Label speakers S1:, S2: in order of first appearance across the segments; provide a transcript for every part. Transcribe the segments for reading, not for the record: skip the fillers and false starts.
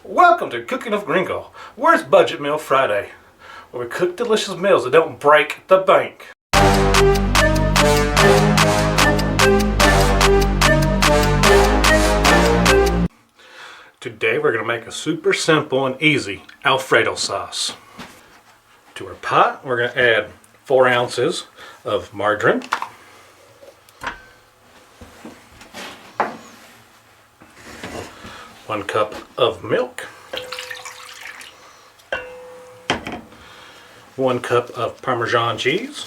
S1: Welcome to Cooking with Gringo. Where's Budget Meal Friday, where we cook delicious meals that don't break the bank. Today we're going to make a super simple and easy AlFredo sauce. To our pot, we're going to add 4 ounces of margarine, 1 cup of milk, 1 cup of Parmesan cheese,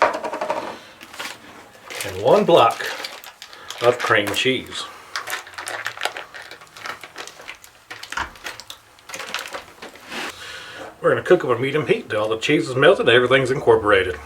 S1: and 1 block of cream cheese. We're going to cook over medium heat until all the cheese is melted and everything's incorporated.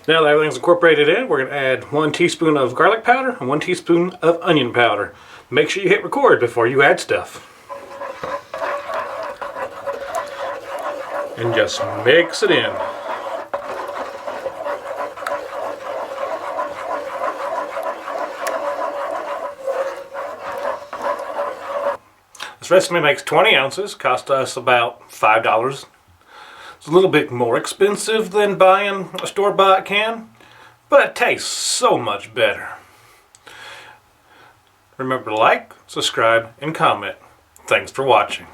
S1: Now that everything's incorporated in, we're going to add 1 teaspoon of garlic powder and 1 teaspoon of onion powder. Make sure you hit record before you add stuff. And just mix it in. This recipe makes 20 ounces, cost us about $5. It's a little bit more expensive than buying a store-bought can, but it tastes so much better. Remember to like, subscribe, and comment. Thanks for watching.